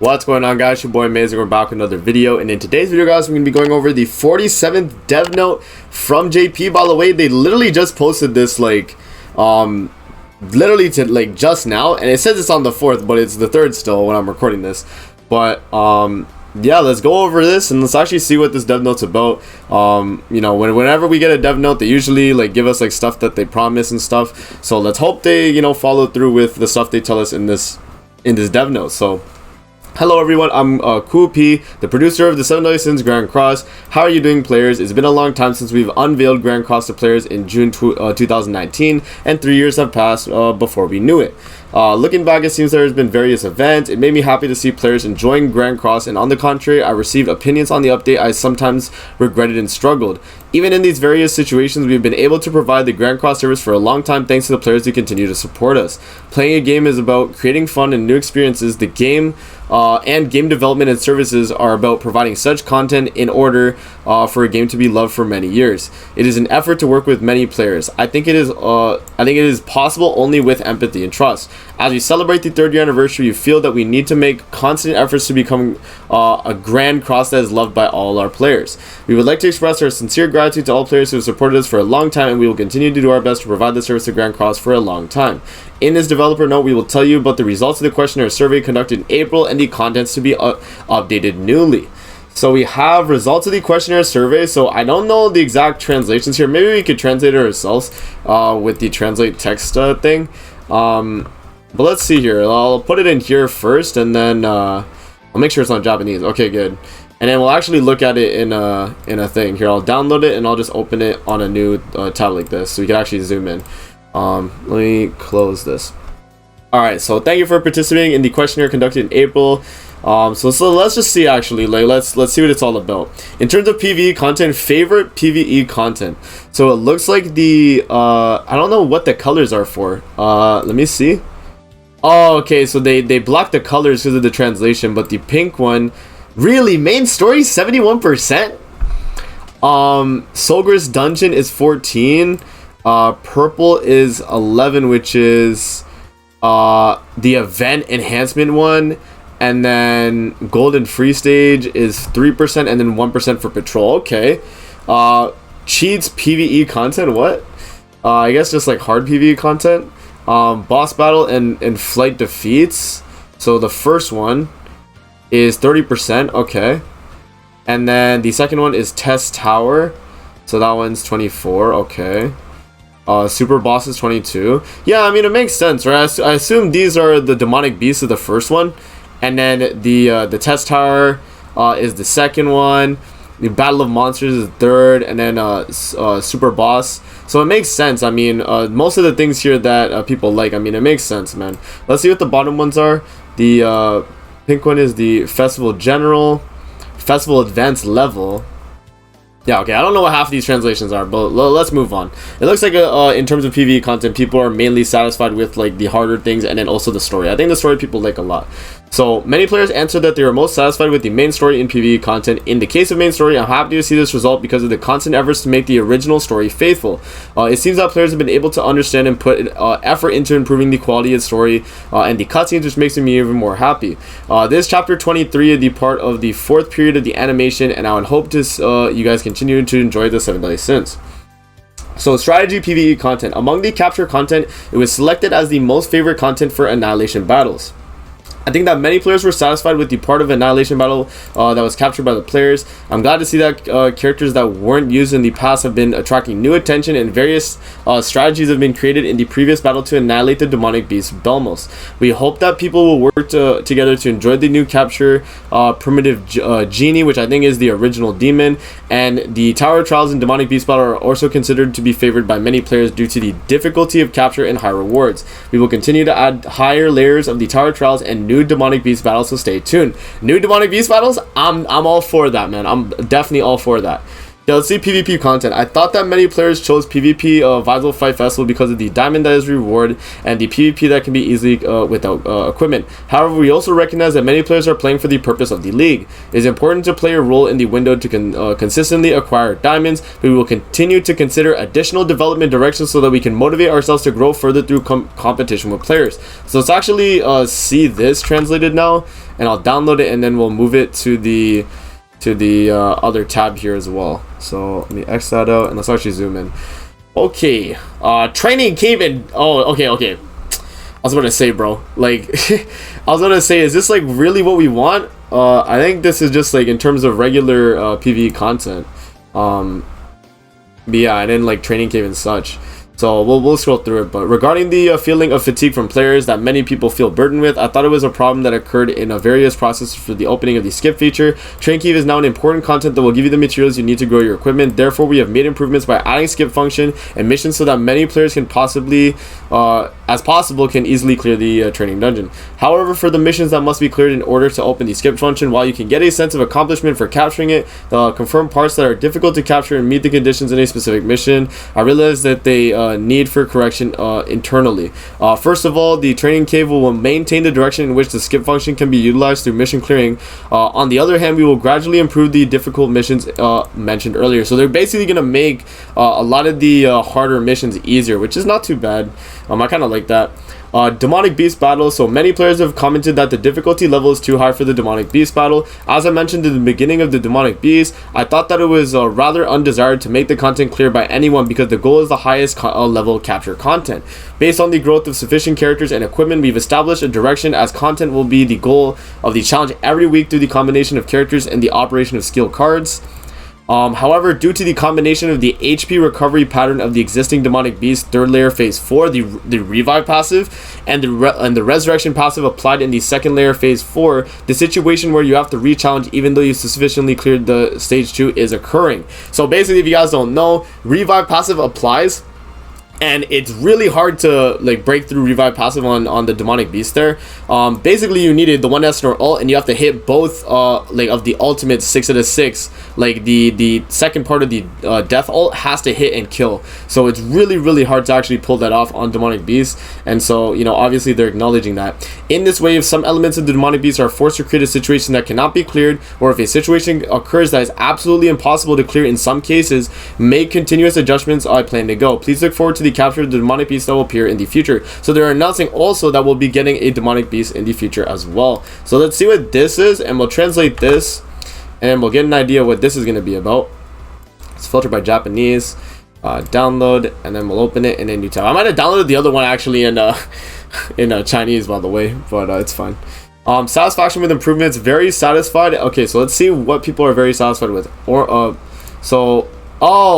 What's going on, guys? Your boy Amazing. We're back with another video, and in today's video, guys, we're going to be going over the 47th dev note from JP. By the way, they literally just posted this literally just now, and it says it's on the 4th, but it's the 3rd still when I'm recording this. But yeah, let's go over this and let's actually see what this dev note's about. You know, whenever we get a dev note, they usually give us stuff that they promise and stuff. So let's hope they follow through with the stuff they tell us in this dev note. So hello everyone, I'm Cool P, the producer of the 7 Deadly Sins Grand Cross. How are you doing, players? It's been a long time since we've unveiled Grand Cross to players in June 2019, and 3 years have passed before we knew it. Looking back, it seems there has been various events. It made me happy to see players enjoying Grand Cross, and on the contrary, I received opinions on the update I sometimes regretted and struggled. Even in these various situations, we've been able to provide the Grand Cross service for a long time thanks to the players who continue to support us. Playing a game is about creating fun and new experiences. The game and game development and services are about providing such content in order for a game to be loved for many years. It is an effort to work with many players. I think it is possible only with empathy and trust. As we celebrate the 3rd year anniversary, you feel that we need to make constant efforts to become a Grand Cross that is loved by all our players. We would like to express our sincere gratitude to all players who have supported us for a long time, and we will continue to do our best to provide the service to Grand Cross for a long time. In this developer note, we will tell you about the results of the questionnaire survey conducted in April and the contents to be updated newly. So we have results of the questionnaire survey. So I don't know the exact translations here. Maybe we could translate it ourselves with the translate text thing. But let's see here. I'll put it in here first, and then I'll make sure it's on Japanese. Okay, good. And then we'll actually look at it in a thing here. I'll download it and I'll just open it on a new tab like this, so we can actually zoom in. Let me close this. All right, so thank you for participating in the questionnaire conducted in April. So let's just see, actually, let's see what it's all about. In terms of PvE content, favorite PvE content. So it looks like the I don't know what the colors are for. Let me see. Oh, okay, so they blocked the colors because of the translation, but the pink one, really, main story 71%. Solgris Dungeon is 14. Purple is 11, which is the event enhancement one, and then Golden Free Stage is 3%, and then 1% for Patrol. Okay. Cheats PvE content, what? I guess just hard PvE content. Boss battle and flight defeats. So the first one is 30%. Okay. And then the second one is Test Tower. So that one's 24. Okay. Super boss is 22. Yeah, I mean, it makes sense, right? I assume these are the demonic beasts of the first one, and then the test tower is the second one. The battle of monsters is the third, and then super boss. So it makes sense. I mean, most of the things here that people like, I mean, it makes sense, man. Let's see what the bottom ones are. The pink one is the festival general, festival advanced level. Yeah, okay, I don't know what half of these translations are, but let's move on. It looks like in terms of PvE content, people are mainly satisfied with the harder things, and then also the story. I think the story people like a lot. So many players answered that they were most satisfied with the main story in PvE content. In the case of main story, I'm happy to see this result because of the constant efforts to make the original story faithful. It seems that players have been able to understand and put effort into improving the quality of the story and the cutscenes, which makes me even more happy. This chapter 23 is the part of the 4th period of the animation, and I would hope to you guys continue to enjoy the 7 Deadly Sins. So strategy PvE content. Among the capture content, it was selected as the most favorite content for Annihilation battles. I think that many players were satisfied with the part of Annihilation battle that was captured by the players. I'm glad to see that characters that weren't used in the past have been attracting new attention, and various strategies have been created in the previous battle to annihilate the demonic beast Belmos. We hope that people will work together to enjoy the new capture primitive genie, which I think is the original demon, and the Tower of Trials and demonic beast battle are also considered to be favored by many players due to the difficulty of capture and high rewards. We will continue to add higher layers of the Tower of Trials and new demonic beast battles, so stay tuned. New demonic beast battles, I'm all for that, man. I'm definitely all for that. Yeah, let's see PvP content. I thought that many players chose PvP Visal Fight Festival because of the diamond that is reward and the PvP that can be easily without equipment. However, we also recognize that many players are playing for the purpose of the league. It is important to play a role in the window to consistently acquire diamonds, but we will continue to consider additional development directions so that we can motivate ourselves to grow further through competition with players. So let's actually see this translated now, and I'll download it, and then we'll move it to the other tab here as well. So let me X that out, and let's actually zoom in. Okay, training cave and okay. I was about to say, bro, like I was about to say, is this like really what we want? I think this is just like in terms of regular PvE content. But yeah, and then like training cave and such. So we'll scroll through it. But regarding the feeling of fatigue from players that many people feel burdened with, I thought it was a problem that occurred in various processes for the opening of the skip feature. Training cave is now an important content that will give you the materials you need to grow your equipment. Therefore, we have made improvements by adding skip function and missions so that many players can possibly, as possible, can easily clear the training dungeon. However, for the missions that must be cleared in order to open the skip function, while you can get a sense of accomplishment for capturing it, confirm parts that are difficult to capture and meet the conditions in a specific mission, I realized that they need for correction internally. First of all, the training cave will maintain the direction in which the skip function can be utilized through mission clearing. On the other hand, we will gradually improve the difficult missions mentioned earlier. So they're basically going to make a lot of the harder missions easier, which is not too bad. I kind of like that. Demonic Beast Battle. So many players have commented that the difficulty level is too high for the Demonic Beast Battle. As I mentioned in the beginning of the Demonic Beast, I thought that it was rather undesired to make the content clear by anyone because the goal is the highest level capture content. Based on the growth of sufficient characters and equipment, we've established a direction as content will be the goal of the challenge every week through the combination of characters and the operation of skill cards. However, due to the combination of the HP recovery pattern of the existing Demonic Beast 3rd layer phase 4, the revive passive, and the resurrection passive applied in the 2nd layer phase 4, the situation where you have to re-challenge even though you sufficiently cleared the stage 2 is occurring. So basically, if you guys don't know, revive passive applies, and it's really hard to like break through revive passive on the Demonic Beast there. Basically you needed the 1S nor ult, and you have to hit both like of the ultimate 6 out of 6. Like the second part of the death ult has to hit and kill. So it's really hard to actually pull that off on Demonic Beast. And so, you know, obviously they're acknowledging that. In this way, if some elements of the Demonic Beast are forced to create a situation that cannot be cleared, or if a situation occurs that is absolutely impossible to clear in some cases, make continuous adjustments I plan to go. Please look forward to the capture of the Demonic Beast that will appear in the future. So they're announcing also that we'll be getting a Demonic Beast in the future as well. So let's see what this is, and we'll translate this, and we'll get an idea what this is going to be about. It's filtered by Japanese. Download, and then we'll open it in a new tab. I might have downloaded the other one actually in Chinese, by the way, but it's fine. Satisfaction with improvements. Very satisfied. Okay, so let's see what people are very satisfied with.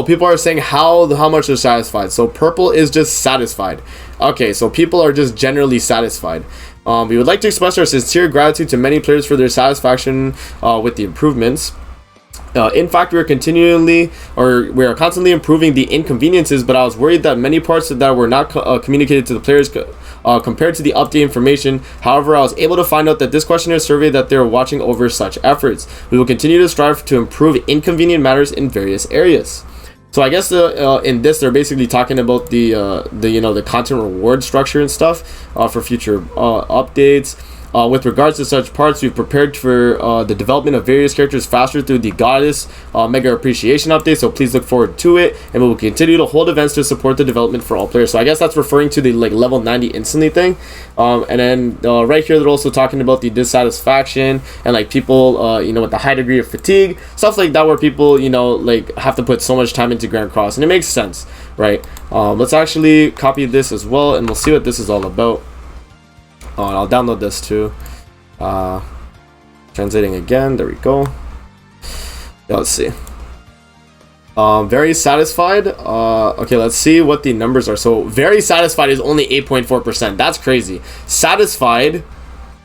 People are saying how much they're satisfied. So purple is just satisfied. Okay, so people are just generally satisfied. We would like to express our sincere gratitude to many players for their satisfaction with the improvements. In fact, we are constantly improving the inconveniences, but I was worried that many parts that were not communicated to the players compared to the update information. However, I was able to find out that this questionnaire surveyed that they are watching over such efforts. We will continue to strive to improve inconvenient matters in various areas. So I guess in this they're basically talking about the content reward structure and stuff for future updates. With regards to such parts, we've prepared for the development of various characters faster through the Goddess Mega Appreciation update, so please look forward to it, and we will continue to hold events to support the development for all players. So I guess that's referring to the like level 90 instantly thing. And then right here they're also talking about the dissatisfaction and like people with the high degree of fatigue, stuff like that, where people like have to put so much time into Grand Cross, and it makes sense, right? Let's actually copy this as well, and we'll see what this is all about. And I'll download this too. Translating again. There we go. Yeah, let's see. Very satisfied. Okay, let's see what the numbers are. So very satisfied is only 8.4%. That's crazy. Satisfied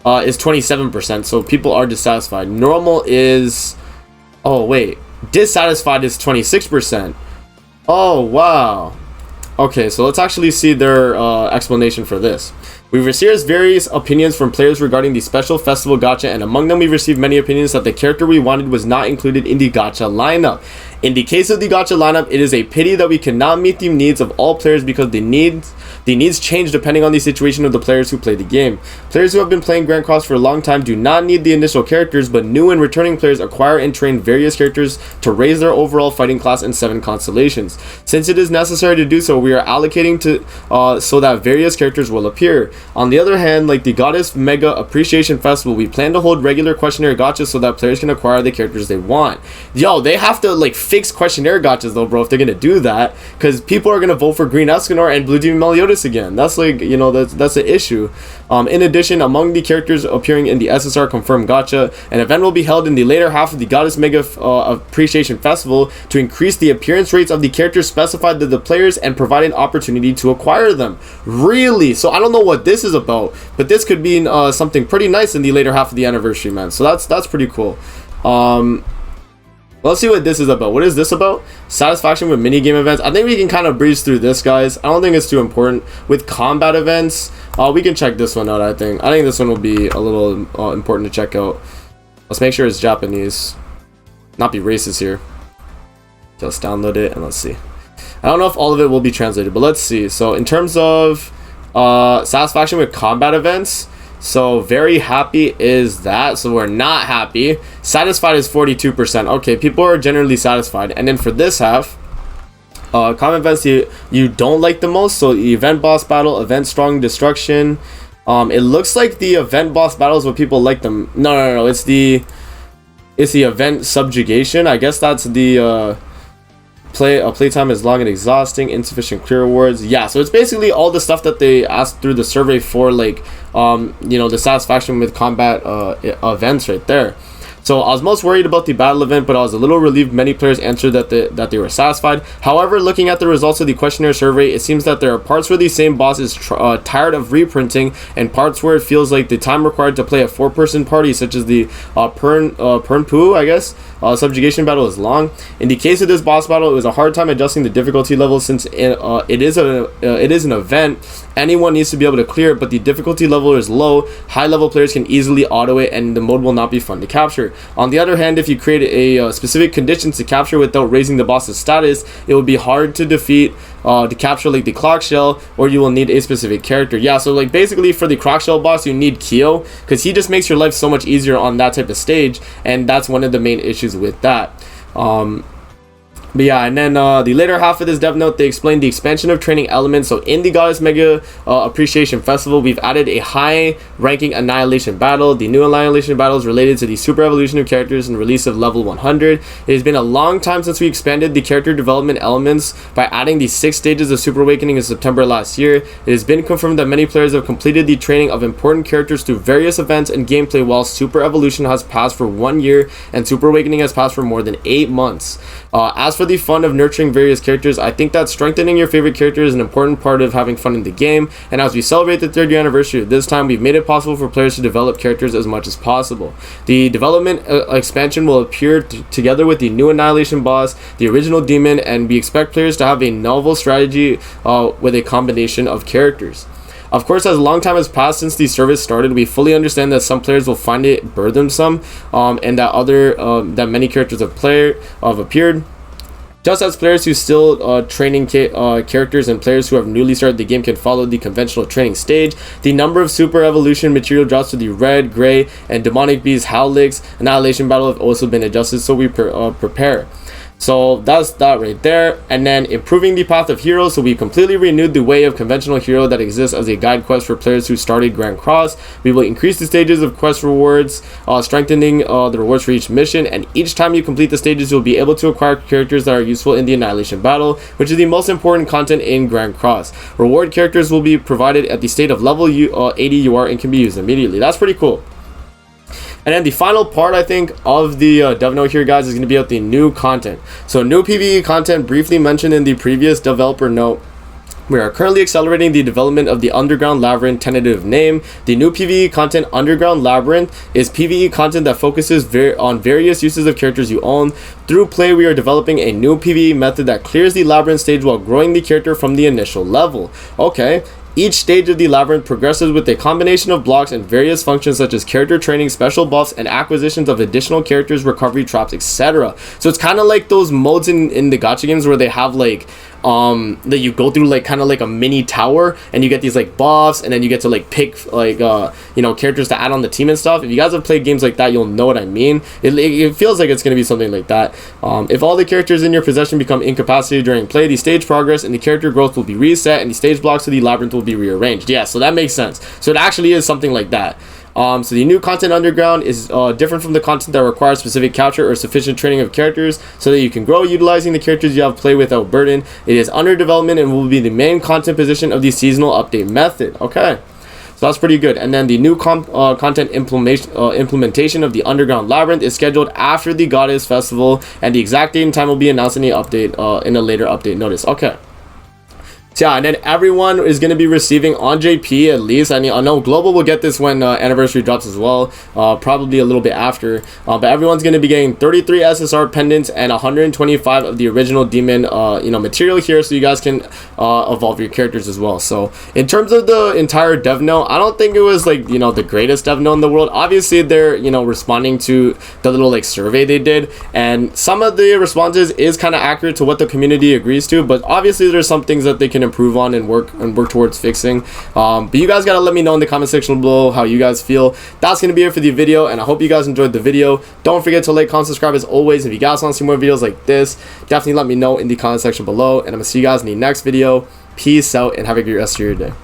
is 27%. So people are dissatisfied. Normal is... Oh, wait. Dissatisfied is 26%. Oh, wow. Okay, so let's actually see their explanation for this. We've received various opinions from players regarding the special festival gacha, and among them we've received many opinions that the character we wanted was not included in the gacha lineup. In the case of the gacha lineup, it is a pity that we cannot meet the needs of all players because the needs change depending on the situation of the players who play the game. Players who have been playing Grand Cross for a long time do not need the initial characters, but new and returning players acquire and train various characters to raise their overall fighting class in 7 constellations. Since it is necessary to do so, we are allocating to so that various characters will appear. On the other hand, like the Goddess Mega Appreciation Festival, we plan to hold regular questionnaire gachas so that players can acquire the characters they want. Yo, they have to like fix questionnaire gachas though, bro, if they're gonna do that, because people are gonna vote for Green Escanor and Blue Demon Meliodas again. That's like, you know, that's an issue. In addition, among the characters appearing in the SSR confirmed gacha, an event will be held in the later half of the Goddess Mega Appreciation Festival to increase the appearance rates of the characters specified to the players and provide an opportunity to acquire them. Really? So I don't know what this is about, but this could be something pretty nice in the later half of the anniversary, man. So that's pretty cool. Let's see what this is about. What is this about? Satisfaction with minigame events. I think we can kind of breeze through this, guys. I don't think it's too important. With combat events, we can check this one out, I think. I think this one will be a little important to check out. Let's make sure it's Japanese. Not be racist here. Just download it and let's see. I don't know if all of it will be translated, but let's see. So in terms of satisfaction with combat events, so very happy is that. So we're not happy. Satisfied is 42%. Okay, people are generally satisfied. And then for this half, common events you don't like the most. So the event boss battle, event strong destruction. It looks like the event boss battle is what people like them. No. It's the event subjugation. I guess that's the playtime is long and exhausting, insufficient clear rewards. Yeah, so it's basically all the stuff that they asked through the survey for, like you know, the satisfaction with combat events right there. So I was most worried about the battle event, but I was a little relieved many players answered that they were satisfied. However, looking at the results of the questionnaire survey, it seems that there are parts where the same boss is tired of reprinting, and parts where it feels like the time required to play a 4-person party, such as the Pernpu, I guess, subjugation battle, is long. In the case of this boss battle, it was a hard time adjusting the difficulty level since it is an event. Anyone needs to be able to clear it, but the difficulty level is low. High level players can easily auto it, and the mode will not be fun to capture. On the other hand, if you create a specific conditions to capture without raising the boss's status, it will be hard to defeat to capture like the Clock Shell, or you will need a specific character. Yeah, so like basically for the Clock Shell boss, you need Kyo, because he just makes your life so much easier on that type of stage, and that's one of the main issues with that. But yeah, and then the later half of this dev note, they explained the expansion of training elements. So in the Goddess Mega Appreciation Festival, we've added a high-ranking Annihilation battle. The new Annihilation battle is related to the Super Evolution of characters and release of level 100. It has been a long time since we expanded the character development elements by adding the 6 stages of Super Awakening in September last year. It has been confirmed that many players have completed the training of important characters through various events and gameplay, while Super Evolution has passed for 1 year and Super Awakening has passed for more than 8 months. As for the fun of nurturing various characters, I think that strengthening your favorite character is an important part of having fun in the game, and as we celebrate the 3rd year anniversary of this time, we've made it possible for players to develop characters as much as possible. The development expansion will appear together with the new Annihilation boss, the original demon, and we expect players to have a novel strategy with a combination of characters. Of course, as a long time has passed since the service started, we fully understand that some players will find it burdensome, and that many characters have appeared. Just as players who still training characters and players who have newly started the game can follow the conventional training stage, the number of Super Evolution material drops to the Red, Gray, and Demonic Beast Howlix Annihilation battle have also been adjusted, so we prepare. So that's that right there. And then improving the path of heroes, so we completely renewed the way of conventional hero that exists as a guide quest for players who started Grand Cross. We will increase the stages of quest rewards, strengthening the rewards for each mission, and each time you complete the stages, you'll be able to acquire characters that are useful in the Annihilation battle, which is the most important content in Grand Cross. Reward characters will be provided at the state of level 80 you are and can be used immediately. That's pretty cool. And then the final part, I think, of the dev note here, guys, is going to be about the new content. So new PvE content briefly mentioned in the previous developer note. We are currently accelerating the development of the Underground Labyrinth tentative name. The new PvE content, Underground Labyrinth, is PvE content that focuses on various uses of characters you own. Through play, we are developing a new PvE method that clears the Labyrinth stage while growing the character from the initial level. Okay. Each stage of the labyrinth progresses with a combination of blocks and various functions such as character training, special buffs, and acquisitions of additional characters, recovery traps, etc. So it's kind of like those modes in the gacha games where they have like that you go through like kind of like a mini tower, and you get these like buffs, and then you get to like pick like you know, characters to add on the team and stuff. If you guys have played games like that, you'll know what I mean. It feels like it's going to be something like that. If all the characters in your possession become incapacitated during play, the stage progress and the character growth will be reset, and the stage blocks of the labyrinth will be rearranged. Yeah, so that makes sense. So it actually is something like that. So the new content underground is different from the content that requires specific capture or sufficient training of characters so that you can grow utilizing the characters you have played without burden. It is under development and will be the main content position of the seasonal update method. Okay, so that's pretty good. And then the new content implementation of the underground labyrinth is scheduled after the Goddess Festival, and the exact date and time will be announced in the update in a later update notice. Okay. So yeah, and then everyone is going to be receiving on JP at least. I know Global will get this when Anniversary drops as well, probably a little bit after. But everyone's going to be getting 33 SSR pendants and 125 of the original demon, you know, material here, so you guys can evolve your characters as well. So in terms of the entire dev note, I don't think it was like, you know, the greatest dev note in the world. Obviously, they're, you know, responding to the little like survey they did, and some of the responses is kind of accurate to what the community agrees to. But obviously, there's some things that they can improve on and work towards fixing. But you guys gotta let me know in the comment section below how you guys feel. That's gonna be it for the video, and I hope you guys enjoyed the video. Don't forget to like, comment, subscribe as always. If you guys want to see more videos like this, definitely let me know in the comment section below, and I'm gonna see you guys in the next video. Peace out and have a great rest of your day.